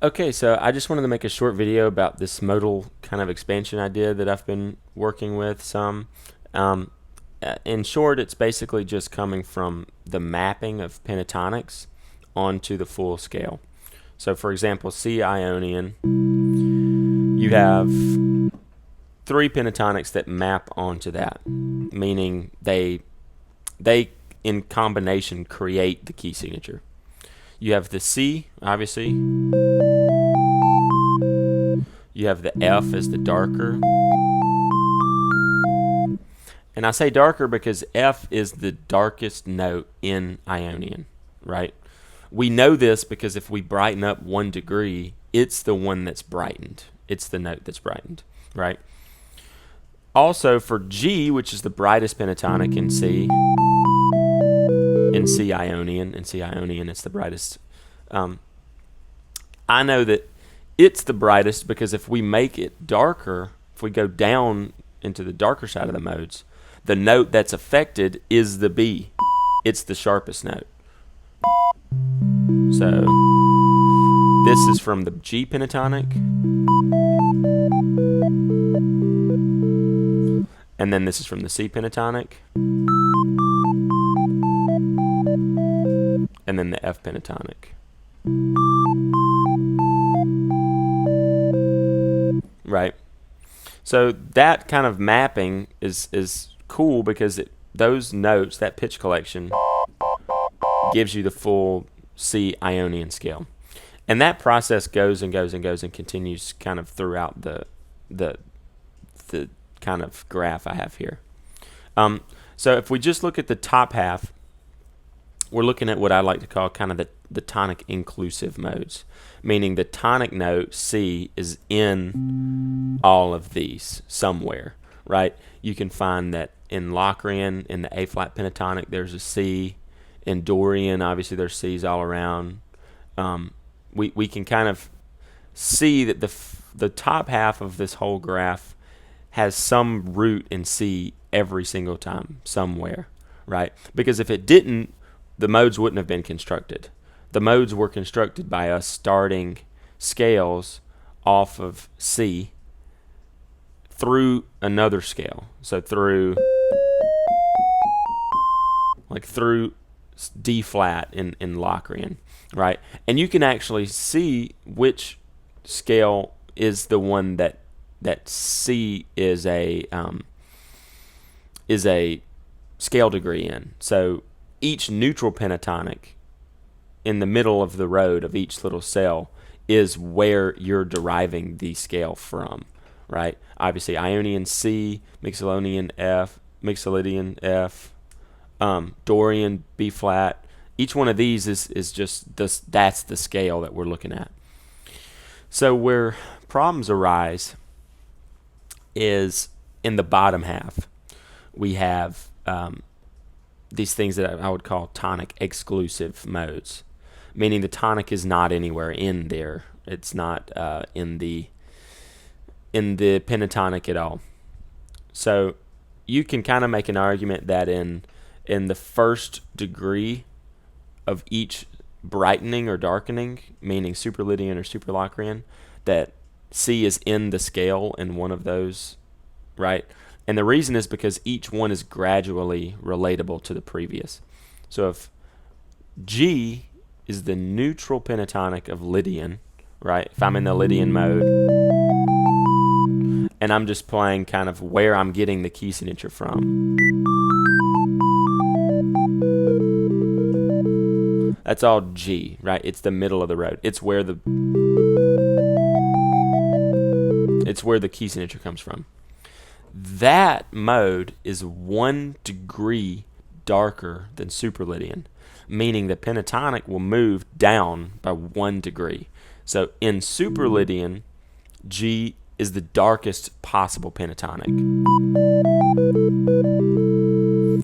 Okay, so I just wanted to make a short video about this modal kind of expansion idea that I've been working with some. Um, in short, it's basically just coming from the mapping of pentatonics onto the full scale. So for example, C Ionian, you have three pentatonics that map onto that, meaning they in combination create the key signature. You have the C, obviously. You have the F as the darker. And I say darker because F is the darkest note in Ionian, right? We know this because if we brighten up 1 degree, it's the one that's brightened. It's the note that's brightened, right? Also for G, which is the brightest pentatonic in C Ionian, it's the brightest. I know that it's the brightest because if we make it darker, if we go down into the darker side of the modes, the note that's affected is the B. It's the sharpest note. So this is from the G pentatonic. And then this is from the C pentatonic. And then the F pentatonic. Right. So that kind of mapping is cool because those notes, that pitch collection, gives you the full C Ionian scale. And that process goes and goes and goes and continues kind of throughout the kind of graph I have here. So if we just look at the top half, we're looking at what I like to call kind of the tonic inclusive modes, meaning the tonic note C is in all of these somewhere, right? You can find that in Locrian, in the A flat pentatonic, there's a C. In Dorian, obviously there's C's all around. We can kind of see that the top half of this whole graph has some root in C every single time somewhere, right? Because if it didn't, the modes wouldn't have been constructed. The modes were constructed by us starting scales off of C through another scale. So through D flat in Locrian, right? And you can actually see which scale is the one that C is a scale degree in. So each neutral pentatonic in the middle of the road of each little cell is where you're deriving the scale from, right? Obviously Ionian C, Mixolydian F, Dorian B flat. Each one of these is just this. That's the scale that we're looking at. So where problems arise is in the bottom half. We have these things that I would call tonic exclusive modes, meaning the tonic is not anywhere in there. It's not in the pentatonic at all. So you can kind of make an argument that in the first degree of each brightening or darkening, meaning superlydian or superlocrian, that C is in the scale in one of those, right? And the reason is because each one is gradually relatable to the previous. So if G is the neutral pentatonic of Lydian, right? If I'm in the Lydian mode, and I'm just playing kind of where I'm getting the key signature from, that's all G, right? It's the middle of the road. It's where the key signature comes from. That mode is 1 degree darker than superlydian, meaning the pentatonic will move down by 1 degree. So in superlydian, G is the darkest possible pentatonic,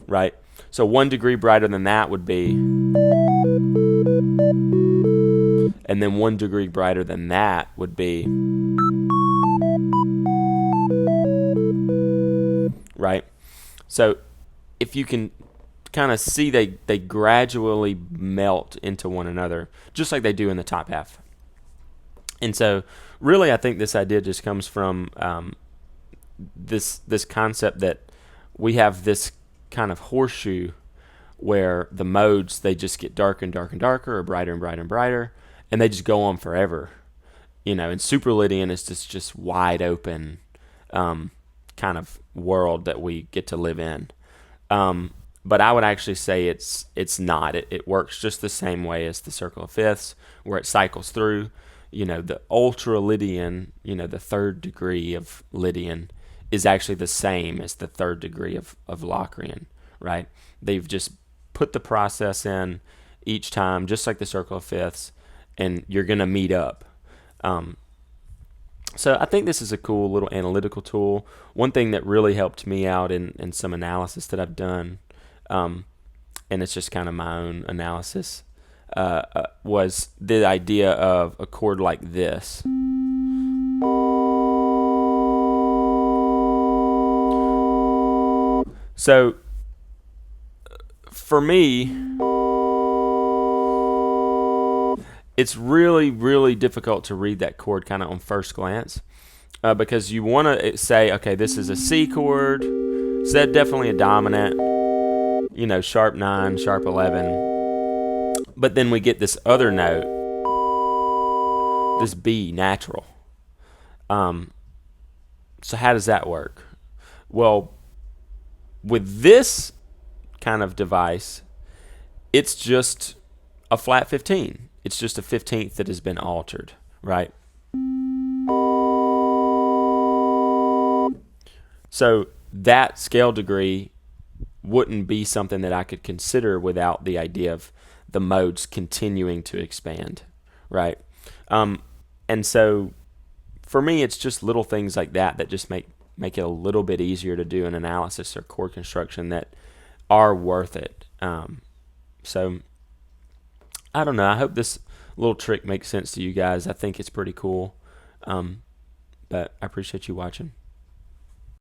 right? So 1 degree brighter than that would be, and then 1 degree brighter than that would be, right? So if you can kind of see, they gradually melt into one another, just like they do in the top half. And so, really, I think this idea just comes from this concept that we have this kind of horseshoe where the modes, they just get darker and darker and darker, or brighter and brighter and brighter, and they just go on forever. And Super Lydian is just wide open kind of world that we get to live in. But I would actually say it's not. It works just the same way as the circle of fifths, where it cycles through. The ultra Lydian, the third degree of Lydian, is actually the same as the third degree of Locrian, right? They've just put the process in each time, just like the circle of fifths, and you're going to meet up. So I think this is a cool little analytical tool. One thing that really helped me out in some analysis that I've done, and it's just kind of my own analysis, was the idea of a chord like this. So for me, it's really, really difficult to read that chord kind of on first glance, because you want to say, okay, this is a C chord, so that's definitely a dominant, sharp 9, sharp 11. But then we get this other note, this B natural. So how does that work? Well, with this kind of device, it's just a flat 15. It's just a 15th that has been altered, right? So that scale degree wouldn't be something that I could consider without the idea of the modes continuing to expand, right? And so for me, it's just little things like that just make it a little bit easier to do an analysis or chord construction that are worth it. So I don't know. I hope this little trick makes sense to you guys. I think it's pretty cool. But I appreciate you watching.